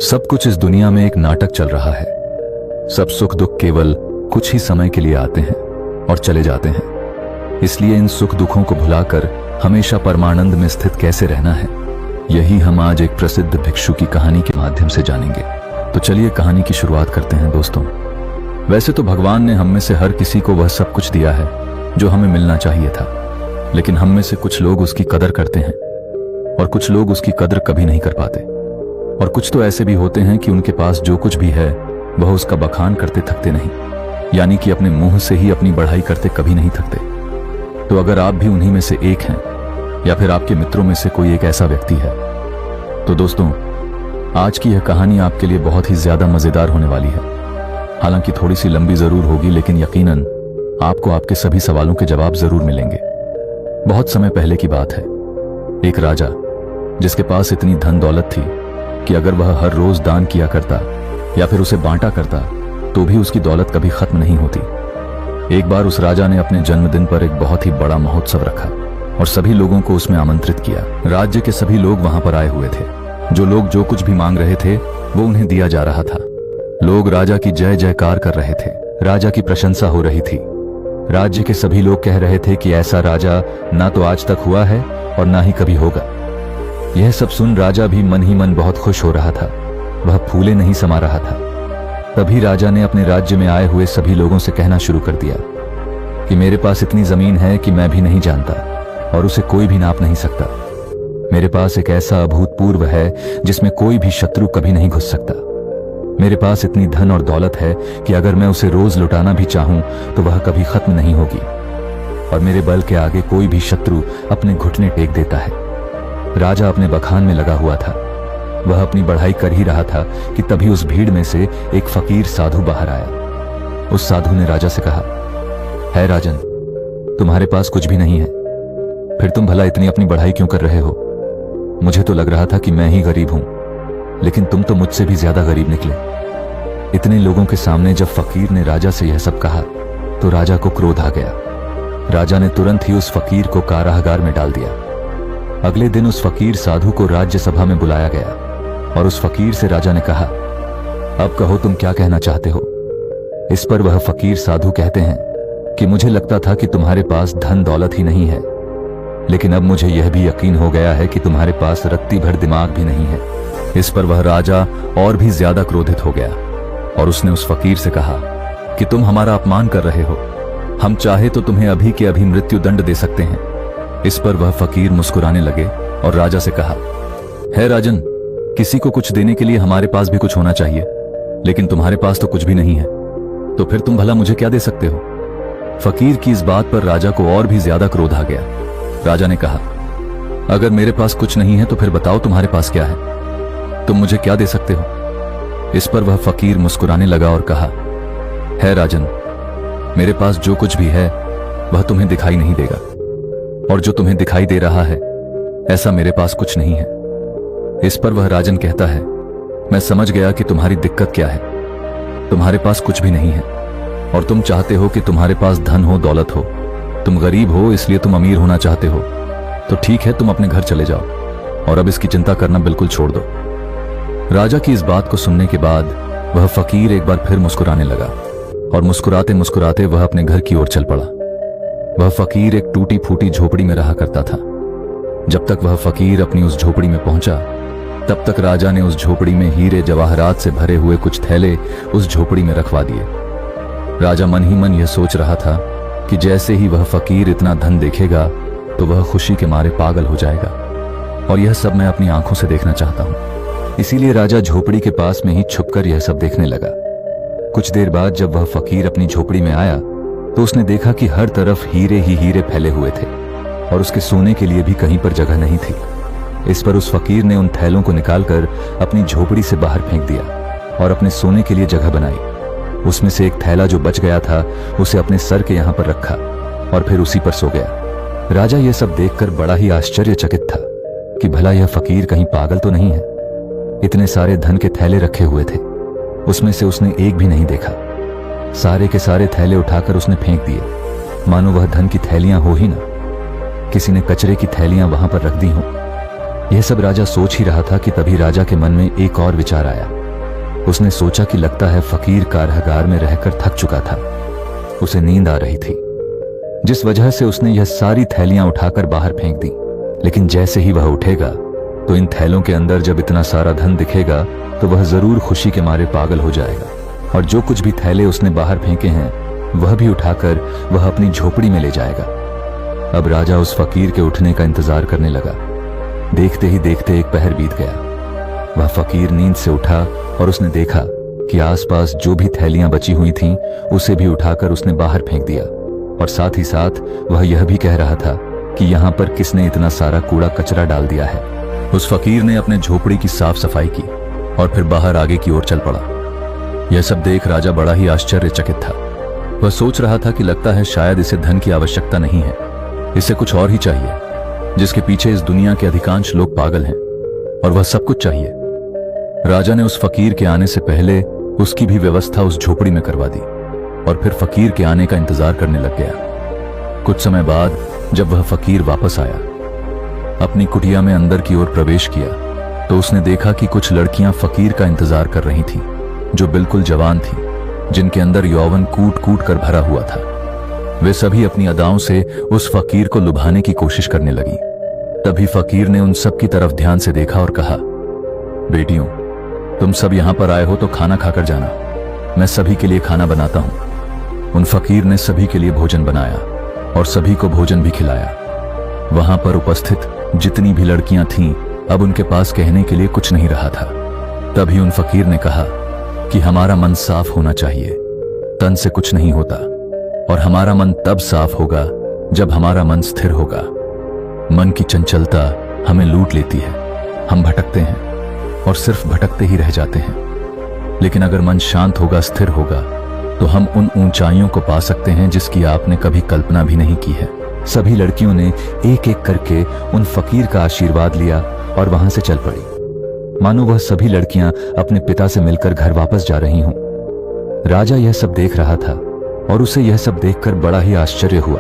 सब कुछ इस दुनिया में एक नाटक चल रहा है। सब सुख दुख केवल कुछ ही समय के लिए आते हैं और चले जाते हैं। इसलिए इन सुख दुखों को भुलाकर हमेशा परमानंद में स्थित कैसे रहना है, यही हम आज एक प्रसिद्ध भिक्षु की कहानी के माध्यम से जानेंगे। तो चलिए कहानी की शुरुआत करते हैं दोस्तों। वैसे तो भगवान ने हम में से हर किसी को वह सब कुछ दिया है जो हमें मिलना चाहिए था, लेकिन हम में से कुछ लोग उसकी कदर करते हैं और कुछ लोग उसकी कदर कभी नहीं कर पाते। और कुछ तो ऐसे भी होते हैं कि उनके पास जो कुछ भी है वह उसका बखान करते थकते नहीं, यानी कि अपने मुंह से ही अपनी बढ़ाई करते कभी नहीं थकते। तो अगर आप भी उन्हीं में से एक हैं या फिर आपके मित्रों में से कोई एक ऐसा व्यक्ति है, तो दोस्तों आज की यह कहानी आपके लिए बहुत ही ज्यादा मजेदार होने वाली है। हालांकि थोड़ी सी लंबी जरूर होगी, लेकिन यकीनन आपको आपके सभी सवालों के जवाब जरूर मिलेंगे। बहुत समय पहले की बात है। एक राजा जिसके पास इतनी धन दौलत थी कि अगर वह हर रोज दान किया करता या फिर उसे बांटा करता तो भी उसकी दौलत कभी खत्म नहीं होती। एक बार उस राजा ने अपने जन्मदिन पर एक बहुत ही बड़ा महोत्सव रखा और सभी लोगों को उसमें आमंत्रित किया। राज्य के सभी लोग वहां पर आए हुए थे। जो लोग जो कुछ भी मांग रहे थे वो उन्हें दिया जा रहा था। लोग राजा की जय जयकार कर रहे थे, राजा की प्रशंसा हो रही थी। राज्य के सभी लोग कह रहे थे कि ऐसा राजा ना तो आज तक हुआ है और ना ही कभी होगा। यह सब सुन राजा भी मन ही मन बहुत खुश हो रहा था। वह फूले नहीं समा रहा था। तभी राजा ने अपने राज्य में आए हुए सभी लोगों से कहना शुरू कर दिया कि मेरे पास इतनी जमीन है कि मैं भी नहीं जानता और उसे कोई भी नाप नहीं सकता। मेरे पास एक ऐसा अभूतपूर्व है जिसमें कोई भी शत्रु कभी नहीं घुस सकता। मेरे पास इतनी धन और दौलत है कि अगर मैं उसे रोज लुटाना भी चाहूं तो वह कभी खत्म नहीं होगी, और मेरे बल के आगे कोई भी शत्रु अपने घुटने टेक देता है। राजा अपने बखान में लगा हुआ था। वह अपनी बढ़ाई कर ही रहा था कि तभी उस भीड़ में से एक फकीर साधु बाहर आया। उस साधु ने राजा से कहा, है राजन, तुम्हारे पास कुछ भी नहीं है, फिर तुम भला इतनी अपनी बढ़ाई क्यों कर रहे हो? मुझे तो लग रहा था कि मैं ही गरीब हूं, लेकिन तुम तो मुझसे भी ज्यादा गरीब निकले। इतने लोगों के सामने जब फकीर ने राजा से यह सब कहा तो राजा को क्रोध आ गया। राजा ने तुरंत ही उस फकीर को कारागार में डाल दिया। अगले दिन उस फकीर साधु को राज्यसभा में बुलाया गया और उस फकीर से राजा ने कहा, अब कहो तुम क्या कहना चाहते हो? इस पर वह फकीर साधु कहते हैं कि मुझे लगता था कि तुम्हारे पास धन दौलत ही नहीं है, लेकिन अब मुझे यह भी यकीन हो गया है कि तुम्हारे पास रत्ती भर दिमाग भी नहीं है। इस पर वह राजा और भी ज्यादा क्रोधित हो गया और उसने उस फकीर से कहा कि तुम हमारा अपमान कर रहे हो। हम चाहे तो तुम्हें अभी के अभी मृत्यु दंड दे सकते हैं। इस पर वह फकीर मुस्कुराने लगे और राजा से कहा, है राजन, किसी को कुछ देने के लिए हमारे पास भी कुछ होना चाहिए, लेकिन तुम्हारे पास तो कुछ भी नहीं है, तो फिर तुम भला मुझे क्या दे सकते हो? फकीर की इस बात पर राजा को और भी ज्यादा क्रोध आ गया। राजा ने कहा, अगर मेरे पास कुछ नहीं है तो फिर बताओ तुम्हारे पास क्या है, तुम मुझे क्या दे सकते हो? इस पर वह फकीर मुस्कुराने लगा और कहा, है राजन, मेरे पास जो कुछ भी है वह तुम्हें दिखाई नहीं देगा, और जो तुम्हें दिखाई दे रहा है ऐसा मेरे पास कुछ नहीं है। इस पर वह राजन कहता है, मैं समझ गया कि तुम्हारी दिक्कत क्या है। तुम्हारे पास कुछ भी नहीं है और तुम चाहते हो कि तुम्हारे पास धन हो, दौलत हो। तुम गरीब हो इसलिए तुम अमीर होना चाहते हो। तो ठीक है, तुम अपने घर चले जाओ और अब इसकी चिंता करना बिल्कुल छोड़ दो। राजा की इस बात को सुनने के बाद वह फकीर एक बार फिर मुस्कुराने लगा और मुस्कुराते मुस्कुराते वह अपने घर की ओर चल पड़ा। वह फकीर एक टूटी फूटी झोपड़ी में रहा करता था। जब तक वह फकीर अपनी उस झोपड़ी में पहुंचा तब तक राजा ने उस झोपड़ी में हीरे जवाहरात से भरे हुए कुछ थैले उस झोपड़ी में रखवा दिए। राजा मन ही मन यह सोच रहा था कि जैसे ही वह फकीर इतना धन देखेगा तो वह खुशी के मारे पागल हो जाएगा, और यह सब मैं अपनी आंखों से देखना चाहता हूं। इसीलिए राजा झोपड़ी के पास में ही छुपकर यह सब देखने लगा। कुछ देर बाद जब वह फकीर अपनी झोपड़ी में आया तो उसने देखा कि हर तरफ हीरे ही हीरे फैले हुए थे और उसके सोने के लिए भी कहीं पर जगह नहीं थी। इस पर उस फकीर ने उन थैलों को निकालकर अपनी झोपड़ी से बाहर फेंक दिया और अपने सोने के लिए जगह बनाई। उसमें से एक थैला जो बच गया था उसे अपने सर के यहां पर रखा और फिर उसी पर सो गया। राजा यह सब देखकर बड़ा ही आश्चर्यचकित था कि भला यह फकीर कहीं पागल तो नहीं है। इतने सारे धन के थैले रखे हुए थे, उसमें से उसने एक भी नहीं देखा। सारे के सारे थैले उठाकर उसने फेंक दिए, मानो वह धन की थैलियां हो ही ना। किसी ने कचरे की थैलियां वहां पर रख दी हों। यह सब राजा सोच ही रहा था कि तभी राजा के मन में एक और विचार आया। उसने सोचा कि लगता है फकीर कारहगार में रहकर थक चुका था, उसे नींद आ रही थी, जिस वजह से उसने यह सारी थैलियां उठाकर बाहर फेंक दी। लेकिन जैसे ही वह उठेगा तो इन थैलों के अंदर जब इतना सारा धन दिखेगा तो वह जरूर खुशी के मारे पागल हो जाएगा, और जो कुछ भी थैले उसने बाहर फेंके हैं वह भी उठाकर वह अपनी झोपड़ी में ले जाएगा। अब राजा उस फकीर के उठने का इंतजार करने लगा। देखते ही देखते एक पहर बीत गया। वह फकीर नींद से उठा और उसने देखा कि आसपास जो भी थैलियां बची हुई थीं उसे भी उठाकर उसने बाहर फेंक दिया, और साथ ही साथ वह यह भी कह रहा था कि यहाँ पर किसने इतना सारा कूड़ा कचरा डाल दिया है। उस फकीर ने अपने झोपड़ी की साफ सफाई की और फिर बाहर आगे की ओर चल पड़ा। यह सब देख राजा बड़ा ही आश्चर्यचकित था। वह सोच रहा था कि लगता है शायद इसे धन की आवश्यकता नहीं है, इसे कुछ और ही चाहिए, जिसके पीछे इस दुनिया के अधिकांश लोग पागल हैं, और वह सब कुछ चाहिए। राजा ने उस फकीर के आने से पहले उसकी भी व्यवस्था उस झोपड़ी में करवा दी और फिर फकीर के आने का इंतजार करने लग गया। कुछ समय बाद जब वह फकीर वापस आया, अपनी कुटिया में अंदर की ओर प्रवेश किया, तो उसने देखा कि कुछ लड़कियां फकीर का इंतजार कर रही थीं, जो बिल्कुल जवान थीं, जिनके अंदर यौवन कूट कूट कर भरा हुआ था। वे सभी अपनी अदाओं से उस फकीर को लुभाने की कोशिश करने लगी। तभी फकीर ने उन सब की तरफ ध्यान से देखा और कहा, बेटियों, तुम सब यहां पर आए हो तो खाना खाकर जाना, मैं सभी के लिए खाना बनाता हूं। उन फकीर ने सभी के लिए भोजन बनाया और सभी को भोजन भी खिलाया। वहां पर उपस्थित जितनी भी लड़कियां थीं, अब उनके पास कहने के लिए कुछ नहीं रहा था। तभी उन फकीर ने कहा कि हमारा मन साफ होना चाहिए, तन से कुछ नहीं होता, और हमारा मन तब साफ होगा जब हमारा मन स्थिर होगा। मन की चंचलता हमें लूट लेती है, हम भटकते हैं और सिर्फ भटकते ही रह जाते हैं। लेकिन अगर मन शांत होगा, स्थिर होगा, तो हम उन ऊंचाइयों को पा सकते हैं जिसकी आपने कभी कल्पना भी नहीं की है। सभी लड़कियों ने एक एक करके उन फकीर का आशीर्वाद लिया और वहां से चल पड़ी, मानो वह सभी लड़कियां अपने पिता से मिलकर घर वापस जा रही हों। राजा यह सब देख रहा था और उसे यह सब देखकर बड़ा ही आश्चर्य हुआ।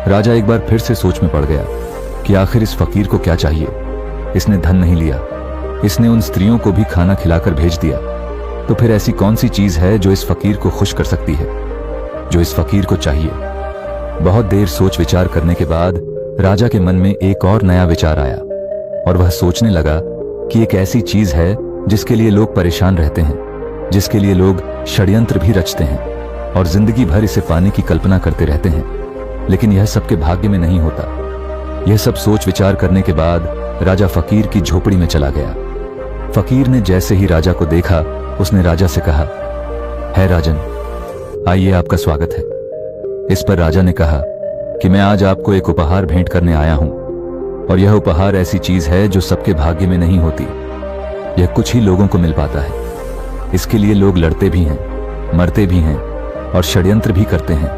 राजा एक बार फिर से सोच में पड़ गया कि आखिर इस फकीर को क्या चाहिए। इसने धन नहीं लिया, इसने उन स्त्रियों को भी खाना खिलाकर भेज दिया, तो फिर ऐसी कौन सी चीज है जो इस फकीर को खुश कर सकती है, जो इस फकीर को चाहिए। बहुत देर सोच विचार करने के बाद राजा के मन में एक और नया विचार आया, और वह सोचने लगा कि एक ऐसी चीज है जिसके लिए लोग परेशान रहते हैं, जिसके लिए लोग षड्यंत्र भी रचते हैं और जिंदगी भर इसे पाने की कल्पना करते रहते हैं, लेकिन यह सबके भाग्य में नहीं होता। यह सब सोच विचार करने के बाद राजा फकीर की झोपड़ी में चला गया। फकीर ने जैसे ही राजा को देखा, उसने राजा से कहा, है राजन, आइए, आपका स्वागत है। इस पर राजा ने कहा कि मैं आज आपको एक उपहार भेंट करने आया हूं, और यह उपहार ऐसी चीज है जो सबके भाग्य में नहीं होती। यह कुछ ही लोगों को मिल पाता है। इसके लिए लोग लड़ते भी हैं, मरते भी हैं और षड्यंत्र भी करते हैं,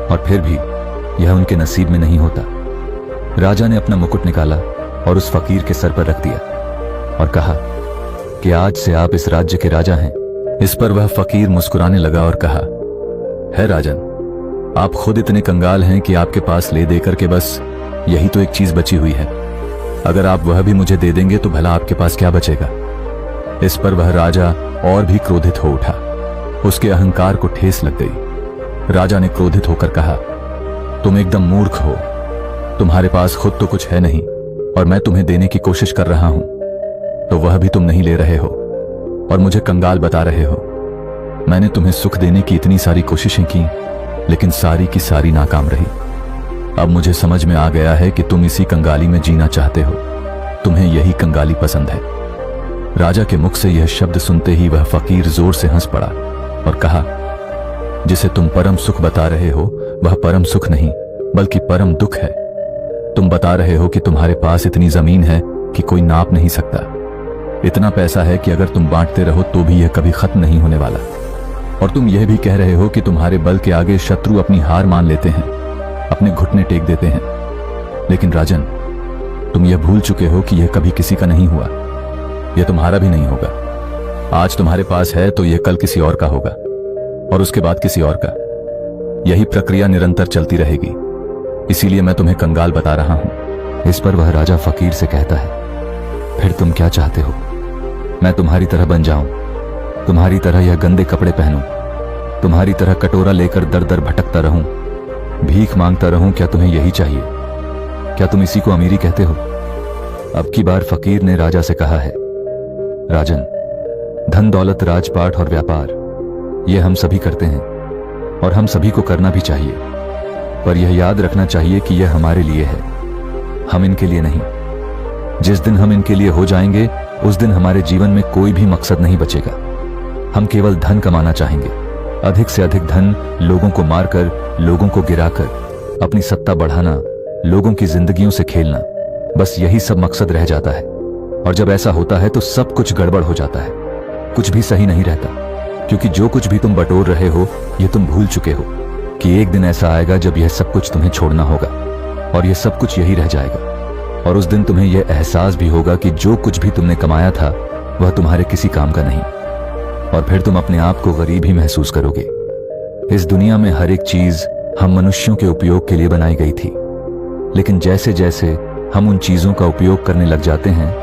और फिर भी यह उनके नसीब में नहीं होता। राजा ने अपना मुकुट निकाला और उस फकीर के सर पर रख दिया और कहा कि आज से आप इस राज्य के राजा हैं। इस पर वह फकीर मुस्कुराने लगा और कहा, है राजन, आप खुद इतने कंगाल हैं कि आपके पास ले देकर के बस यही तो एक चीज बची हुई है। अगर आप वह भी मुझे दे देंगे तो भला आपके पास क्या बचेगा। इस पर वह राजा और भी क्रोधित हो उठा। उसके अहंकार को ठेस लग गई। राजा ने क्रोधित होकर कहा, तुम एकदम मूर्ख हो, तुम्हारे पास खुद तो कुछ है नहीं, और मैं तुम्हें देने की कोशिश कर रहा हूं तो वह भी तुम नहीं ले रहे हो और मुझे कंगाल बता रहे हो। मैंने तुम्हें सुख देने की इतनी सारी कोशिशें की, लेकिन सारी की सारी नाकाम रही। अब मुझे समझ में आ गया है कि तुम इसी कंगाली में जीना चाहते हो, तुम्हें यही कंगाली पसंद है। राजा के मुख से यह शब्द सुनते ही वह फकीर जोर से हंस पड़ा और कहा, जिसे तुम परम सुख बता रहे हो वह परम सुख नहीं बल्कि परम दुख है। तुम बता रहे हो कि तुम्हारे पास इतनी जमीन है कि कोई नाप नहीं सकता, इतना पैसा है कि अगर तुम बांटते रहो तो भी यह कभी खत्म नहीं होने वाला, और तुम यह भी कह रहे हो कि तुम्हारे बल के आगे शत्रु अपनी हार मान लेते हैं, अपने घुटने टेक देते हैं। लेकिन राजन, तुम यह भूल चुके हो कि यह कभी किसी का नहीं हुआ, यह तुम्हारा भी नहीं होगा। आज तुम्हारे पास है तो यह कल किसी और का होगा, और उसके बाद किसी और का। यही प्रक्रिया निरंतर चलती रहेगी, इसीलिए मैं तुम्हें कंगाल बता रहा हूं। इस पर वह राजा फकीर से कहता है, फिर तुम क्या चाहते हो? मैं तुम्हारी तरह बन जाऊं, तुम्हारी तरह यह गंदे कपड़े पहनूं, तुम्हारी तरह कटोरा लेकर दर दर भटकता रहूं, भीख मांगता रहूं? क्या तुम्हें यही चाहिए? क्या तुम इसी को अमीरी कहते हो? अब की बार फकीर ने राजा से कहा है, राजन, धन दौलत राजपाट और व्यापार ये हम सभी करते हैं और हम सभी को करना भी चाहिए, पर यह याद रखना चाहिए कि यह हमारे लिए है, हम इनके लिए नहीं। जिस दिन हम इनके लिए हो जाएंगे उस दिन हमारे जीवन में कोई भी मकसद नहीं बचेगा। हम केवल धन कमाना चाहेंगे, अधिक से अधिक धन, लोगों को मारकर, लोगों को गिराकर अपनी सत्ता बढ़ाना, लोगों की जिंदगियों से खेलना, बस यही सब मकसद रह जाता है। और जब ऐसा होता है तो सब कुछ गड़बड़ हो जाता है, कुछ भी सही नहीं रहता, क्योंकि जो कुछ भी तुम बटोर रहे हो यह तुम भूल चुके हो कि एक दिन ऐसा आएगा जब यह सब कुछ तुम्हें छोड़ना होगा और यह सब कुछ यही रह जाएगा। और उस दिन तुम्हें यह एहसास भी होगा कि जो कुछ भी तुमने कमाया था वह तुम्हारे किसी काम का नहीं, और फिर तुम अपने आप को गरीब ही महसूस करोगे। इस दुनिया में हर एक चीज हम मनुष्यों के उपयोग के लिए बनाई गई थी, लेकिन जैसे जैसे हम उन चीजों का उपयोग करने लग जाते हैं,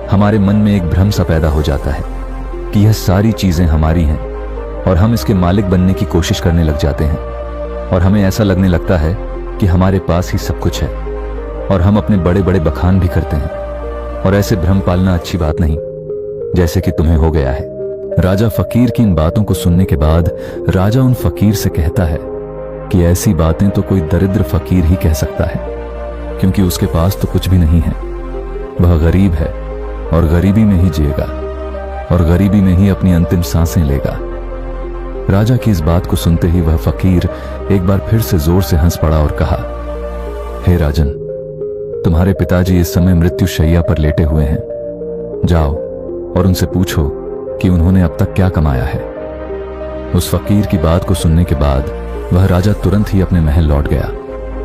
हमारे मन में एक भ्रम सा पैदा हो जाता है कि यह सारी चीजें हमारी हैं और हम इसके मालिक बनने की कोशिश करने लग जाते हैं, और हमें ऐसा लगने लगता है कि हमारे पास ही सब कुछ है, और हम अपने बड़े बड़े बखान भी करते हैं। और ऐसे भ्रम पालना अच्छी बात नहीं, जैसे कि तुम्हें हो गया है। राजा फकीर की इन बातों को सुनने के बाद राजा उन फकीर से कहता है कि ऐसी बातें तो कोई दरिद्र फकीर ही कह सकता है, क्योंकि उसके पास तो कुछ भी नहीं है। वह गरीब है और गरीबी में ही जिएगा और गरीबी में ही अपनी अंतिम सांसें लेगा। राजा की इस बात को सुनते ही वह फकीर एक बार फिर से जोर से हंस पड़ा और कहा, हे राजन, तुम्हारे पिताजी इस समय मृत्युशैया पर लेटे हुए हैं। जाओ और उनसे पूछो कि उन्होंने अब तक क्या कमाया है। उस फकीर की बात को सुनने के बाद वह राजा तुरंत ही अपने महल लौट गया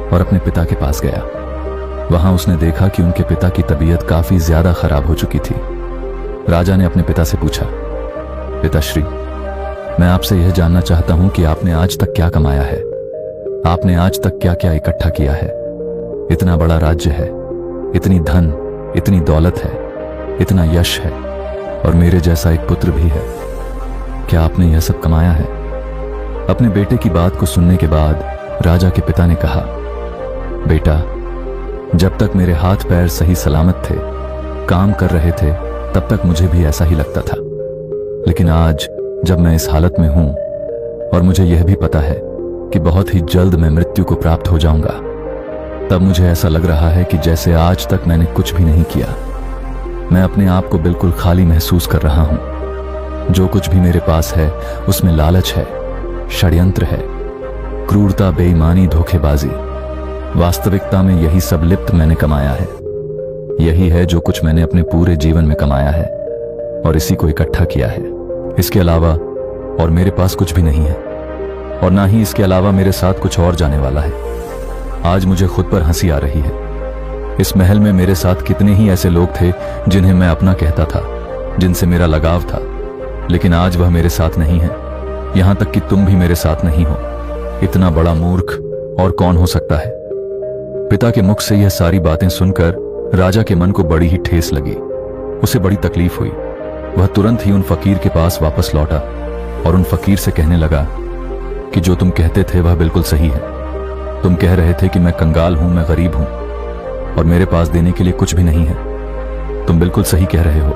और अपने पिता के पास गया। वहां उसने देखा कि उनके पिता की तबीयत काफी ज्यादा खराब हो चुकी थी। राजा ने अपने पिता से पूछा, पिताश्री, मैं आपसे यह जानना चाहता हूं कि आपने आज तक क्या कमाया है, आपने आज तक क्या क्या इकट्ठा किया है। इतना बड़ा राज्य है, इतनी धन, इतनी दौलत है, इतना यश है, और मेरे जैसा एक पुत्र भी है। क्या आपने यह सब कमाया है? अपने बेटे की बात को सुनने के बाद राजा के पिता ने कहा, बेटा, जब तक मेरे हाथ पैर सही सलामत थे, काम कर रहे थे, तब तक मुझे भी ऐसा ही लगता था। लेकिन आज जब मैं इस हालत में हूं और मुझे यह भी पता है कि बहुत ही जल्द मैं मृत्यु को प्राप्त हो जाऊंगा, तब मुझे ऐसा लग रहा है कि जैसे आज तक मैंने कुछ भी नहीं किया। मैं अपने आप को बिल्कुल खाली महसूस कर रहा हूं। जो कुछ भी मेरे पास है उसमें लालच है, षड्यंत्र है, क्रूरता, बेईमानी, धोखेबाजी। वास्तविकता में यही सब लिप्त मैंने कमाया है। यही है जो कुछ मैंने अपने पूरे जीवन में कमाया है और इसी को इकट्ठा किया है। इसके अलावा और मेरे पास कुछ भी नहीं है, और ना ही इसके अलावा मेरे साथ कुछ और जाने वाला है। आज मुझे खुद पर हंसी आ रही है। इस महल में मेरे साथ कितने ही ऐसे लोग थे जिन्हें मैं अपना कहता था, जिनसे मेरा लगाव था, लेकिन आज वह मेरे साथ नहीं है। यहां तक कि तुम भी मेरे साथ नहीं हो। इतना बड़ा मूर्ख और कौन हो सकता है? पिता के मुख से यह सारी बातें सुनकर राजा के मन को बड़ी ही ठेस लगी। उसे बड़ी तकलीफ हुई। वह तुरंत ही उन फकीर के पास वापस लौटा और उन फकीर से कहने लगा कि जो तुम कहते थे वह बिल्कुल सही है। तुम कह रहे थे कि मैं कंगाल हूं, मैं गरीब हूं और मेरे पास देने के लिए कुछ भी नहीं है। तुम बिल्कुल सही कह रहे हो,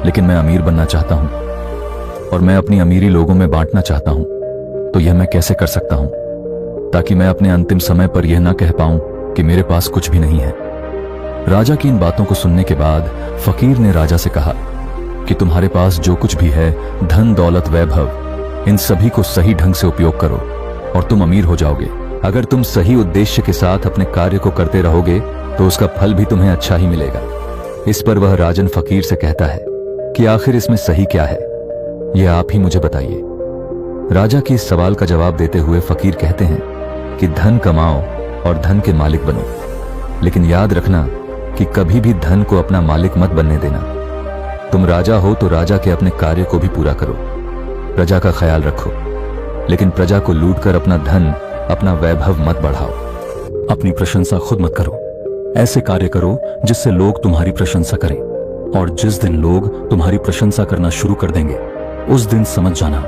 लेकिन मैं अमीर बनना चाहता हूं और मैं अपनी अमीरी लोगों में बांटना चाहता हूं। तो यह मैं कैसे कर सकता हूं ताकि मैं अपने अंतिम समय पर यह ना कह पाऊं कि मेरे पास कुछ भी नहीं है। राजा की इन बातों को सुनने के बाद फकीर ने राजा से कहा कि तुम्हारे पास जो कुछ भी है, धन, दौलत, वैभव, इन सभी को सही ढंग से उपयोग करो और तुम अमीर हो जाओगे। अगर तुम सही उद्देश्य के साथ अपने कार्य को करते रहोगे तो उसका फल भी तुम्हें अच्छा ही मिलेगा। इस पर वह राजन फकीर से कहता है कि आखिर इसमें सही क्या है, यह आप ही मुझे बताइए। राजा के इस सवाल का जवाब देते हुए फकीर कहते हैं कि धन कमाओ और धन के मालिक बनो, लेकिन याद रखना कि कभी भी धन को अपना मालिक मत बनने देना। तुम राजा हो तो राजा के अपने कार्य को भी पूरा करो, प्रजा का ख्याल रखो, लेकिन प्रजा को लूटकर अपना धन, अपना वैभव मत बढ़ाओ। अपनी प्रशंसा खुद मत करो, ऐसे कार्य करो जिससे लोग तुम्हारी प्रशंसा करें। और जिस दिन लोग तुम्हारी प्रशंसा करना शुरू कर देंगे, उस दिन समझ जाना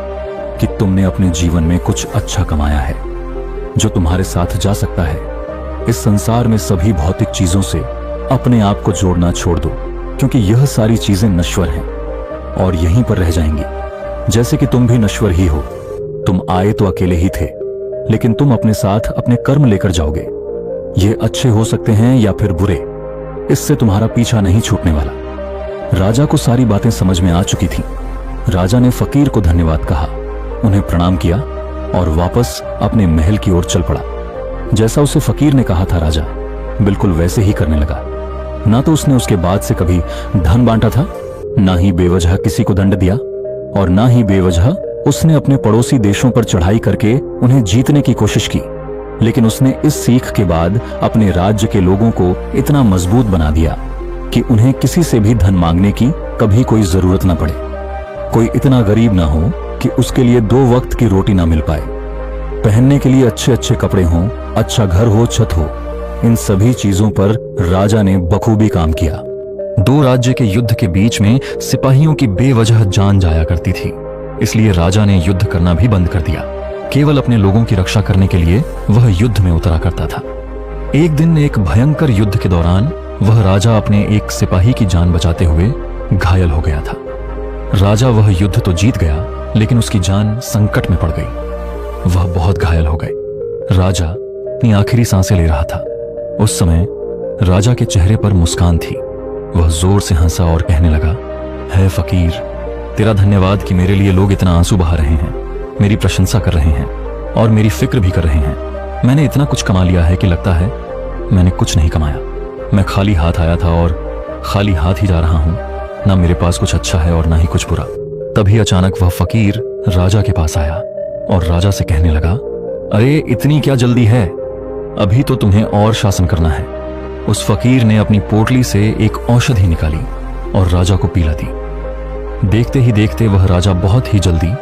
कि तुमने अपने जीवन में कुछ अच्छा कमाया है जो तुम्हारे साथ जा सकता है। इस संसार में सभी भौतिक चीजों से अपने आप को जोड़ना छोड़ दो, क्योंकि यह सारी चीजें नश्वर हैं और यहीं पर रह जाएंगी, जैसे कि तुम भी नश्वर ही हो। तुम आए तो अकेले ही थे, लेकिन तुम अपने साथ अपने कर्म लेकर जाओगे। ये अच्छे हो सकते हैं या फिर बुरे, इससे तुम्हारा पीछा नहीं छूटने वाला। राजा को सारी बातें समझ में आ चुकी थी। राजा ने फकीर को धन्यवाद कहा, उन्हें प्रणाम किया और वापस अपने महल की ओर चल पड़ा। जैसा उसे फकीर ने कहा था, राजा बिल्कुल वैसे ही करने लगा। ना तो उसने उसके बाद से कभी धन बांटा था, ना ही बेवजह किसी को दंड दिया, और ना ही बेवजह उसने अपने पड़ोसी देशों पर चढ़ाई करके उन्हें जीतने की कोशिश की। लेकिन उसने इस सीख के बाद अपने राज्य के लोगों को इतना मजबूत बना दिया कि उन्हें किसी से भी धन मांगने की कभी कोई जरूरत न पड़े। कोई इतना गरीब ना हो कि उसके लिए 2 वक्त की रोटी ना मिल पाए। पहनने के लिए अच्छे अच्छे कपड़े हों, अच्छा घर हो, छत हो, इन सभी चीजों पर राजा ने बखूबी काम किया। 2 राज्य के युद्ध के बीच में सिपाहियों की बेवजह जान जाया करती थी, इसलिए राजा ने युद्ध करना भी बंद कर दिया। केवल अपने लोगों की रक्षा करने के लिए वह युद्ध में उतरा करता था। एक दिन एक भयंकर युद्ध के दौरान वह राजा अपने एक सिपाही की जान बचाते हुए घायल हो गया था। राजा वह युद्ध तो जीत गया, लेकिन उसकी जान संकट में पड़ गई। वह बहुत घायल हो गए। राजा अपनी आखिरी सांसें ले रहा था। उस समय राजा के चेहरे पर मुस्कान थी। वह जोर से हंसा और कहने लगा, है फकीर, तेरा धन्यवाद कि मेरे लिए लोग इतना आंसू बहा रहे हैं, मेरी प्रशंसा कर रहे हैं और मेरी फिक्र भी कर रहे हैं। मैंने इतना कुछ कमा लिया है कि लगता है मैंने कुछ नहीं कमाया। मैं खाली हाथ आया था और खाली हाथ ही जा रहा हूं। ना मेरे पास कुछ अच्छा है और ना ही कुछ बुरा। तभी अचानक वह फकीर राजा के पास आया और राजा से कहने लगा, अरे इतनी क्या जल्दी है, अभी तो तुम्हें और शासन करना है। उस फकीर ने अपनी पोटली से एक औषधि निकाली और राजा को पिला दी। देखते ही देखते वह राजा बहुत ही जल्दी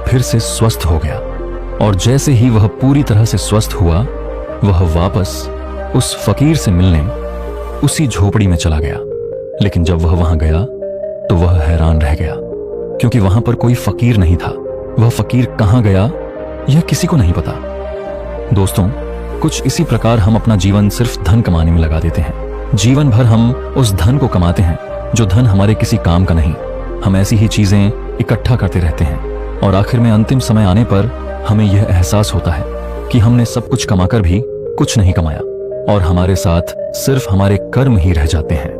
फिर से स्वस्थ हो गया, और जैसे ही वह पूरी तरह से स्वस्थ हुआ, वह वापस उस फकीर से मिलने उसी झोपड़ी में चला गया। लेकिन जब वह वहां गया तो वह हैरान रह गया, क्योंकि वहां पर कोई फकीर नहीं था। वह फकीर कहां गया यह किसी को नहीं पता। दोस्तों, कुछ इसी प्रकार हम अपना जीवन सिर्फ धन कमाने में लगा देते हैं। जीवन भर हम उस धन को कमाते हैं जो धन हमारे किसी काम का नहीं। हम ऐसी ही चीजें इकट्ठा करते रहते हैं और आखिर में अंतिम समय आने पर हमें यह एहसास होता है कि हमने सब कुछ कमाकर भी कुछ नहीं कमाया और हमारे साथ सिर्फ हमारे कर्म ही रह जाते हैं।